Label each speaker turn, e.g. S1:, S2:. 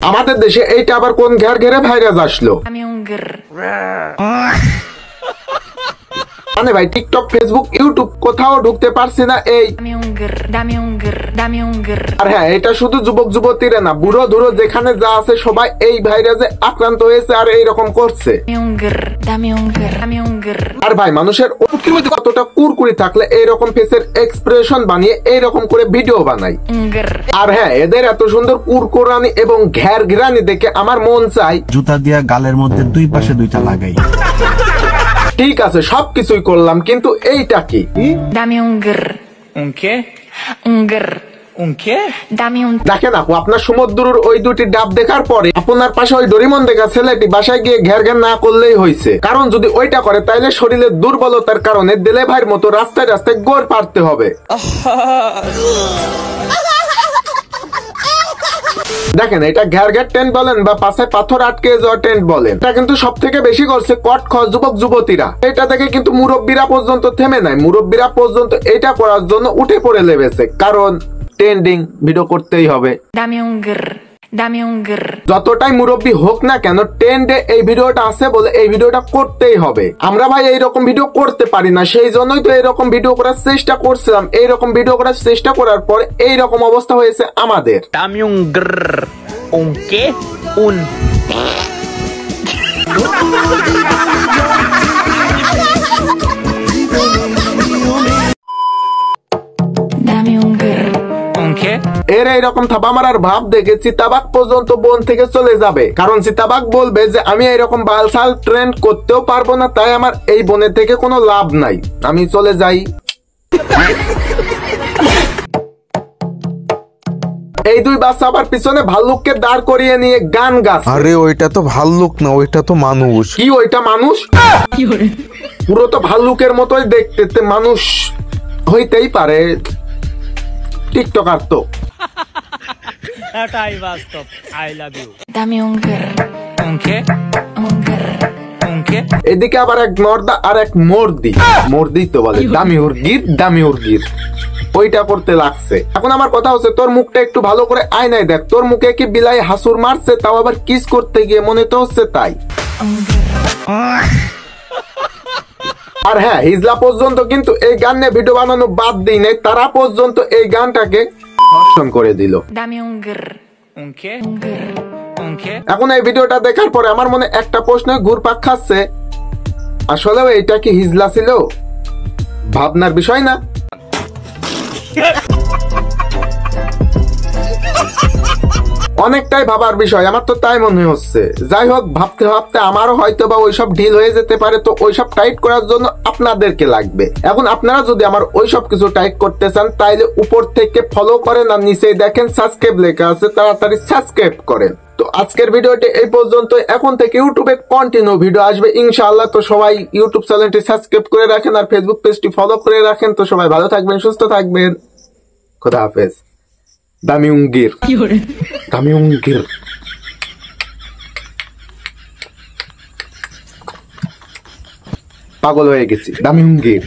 S1: আমাদের দেশে এইটা আবার কোন ঘের ঘেরে ভাইরাস আসলো? মানে ভাই টিকটক, ফেসবুক, ইউটিউব কোথাও ঢুকতে পারছি না এই। আর হ্যাঁ, এটা শুধু যুবক যুবতীরা না, বুড়ো ধুরো যেখানে যা আছে সবাই এই ভাইরাসে আক্রান্ত হয়েছে আর এইরকম করছে। আর ভাই মানুষের কতটা কুরকুরি থাকলে এইরকম ফেসের এক্সপ্রেশন বানিয়ে এইরকম করে ভিডিও বানাই। আর হ্যাঁ, এদের এত সুন্দর কুরকুরানি এবং ঘের ঘেরানি দেখে আমার মন চাই
S2: জুতা দিয়া গালের মধ্যে দুই পাশে দুইটা লাগাই।
S1: ঠিক আছে, সবকিছুই করলাম, কিন্তু এইটা কি? দেখেন আপু, আপনার সমুদ্রের ওই দুটি ডাব দেখার পরে আপনার পাশে ওই ডোরিমন দেখা ছেলেটি বাসায় গিয়ে ঘের ঘের না করলেই হয়েছে। কারণ যদি ওইটা করে তাইলে শরীরের দুর্বলতার কারণে দিলে ভাইয়ের মতো রাস্তায় রাস্তায় গোড় পারতে হবে। দেখেন, এটা ঘের ঘের টেন্ট বলেন বা পাশে পাথর আটকে যাওয়া টেন্ট বলেন, এটা কিন্তু সব থেকে বেশি করছে কট খ যুবক যুবতীরা। এটা থেকে কিন্তু মুরব্বীরা পর্যন্ত থেমে নাই, মুরব্বীরা পর্যন্ত এটা করার জন্য উঠে পড়ে লেগেছে, কারণ ট্রেন্ডিং ভিডিও করতেই হবে। যতটাই মুরব্বী হোক না কেন, ট্রেন্ডে এই ভিডিওটা আছে বলে এই ভিডিওটা করতেই হবে। আমরা ভাই এইরকম ভিডিও করতে পারি না, সেই জন্যই তো এইরকম ভিডিও করার চেষ্টা করছিলাম। এইরকম ভিডিও করার চেষ্টা করার পর এইরকম অবস্থা হয়েছে আমাদের। এর এইরকম থাপা মারার ভাব দেখে চিতাবাগ পর্যন্ত বন থেকে চলে যাবে, কারণ চিতাবাগ বলবে যে আমি এইরকম বালসাল ট্রেন্ড করতেও পারবো না, তাই আমার এই বনের থেকে কোনো লাভ নাই, আমি চলে যাই। এই দুই বাচ্চা আবার পিছনে ভাল্লুককে দাঁড় করিয়ে নিয়ে গান গাচ্ছে।
S3: আরে ওইটা তো ভাল্লুক না, ওইটা তো মানুষ।
S1: কি ওইটা মানুষ? পুরো তো ভাল্লুকের মতোই দেখতে, মানুষ হইতেই পারে, টিকটকার তো।
S4: এটাই বাস্তব। I love you.
S1: এদিকে আবার এক মর্দা আর এক মর্দি, মর্দি তো বলে দামি উর্গির, দামি উর্গির ওইটা করতে লাগছে। এখন আমার কথা হচ্ছে, তোর মুখটা একটু ভালো করে আয়নায় দেখ, তোর মুখে কি বিলাই হাসুর মারছে, তাও আবার কিস করতে গিয়ে, মনে তো হচ্ছে তাই। আর হ্যাঁ, হিজলা পর্যন্ত কিন্তু এই গান নিয়ে ভিডিও বানানো বাদ দিই নাই, তারা পর্যন্ত এই গানটাকে ধর্ষণ করে দিল। এখন এই ভিডিওটা দেখার পরে আমার মনে একটা প্রশ্ন ঘুরপাক খাচ্ছে, আসলে এইটা কি হিজলা ছিল? ভাবনার বিষয় না? অনেকটাই ভাবার বিষয়, আমার তো তাই মনে হচ্ছে। যাই হোক, ভাবতে ভাবতে আমারও হয়তো বা ওইসব ঢিল হয়ে যেতে পারে, তো ওইসব টাইট করার জন্য আপনাদেরকে লাগবে। এখন আপনারা যদি আমার ওইসব কিছু টাইট করতে চান, তাইলে উপর থেকে ফলো করেন আর নিচে দেখেন সাবস্ক্রাইব লেখা আছে, তাড়াতাড়ি সাবস্ক্রাইব করেন। তো আজকের ভিডিওটি এই পর্যন্ত। এখন থেকে ইউটিউবে কন্টিনিউ ভিডিও আসবে ইনশাআল্লাহ। তো সবাই ইউটিউব চ্যানেলটি সাবস্ক্রাইব করে রাখেন আর ফেসবুক পেজটি ফলো করে রাখেন। তো সবাই ভালো থাকবেন, সুস্থ থাকবেন, খোদা হাফেজ। দামি উঙ্গির, দামি উঙ্গির। পাগল হয়ে গেছি, দামি উঙ্গির।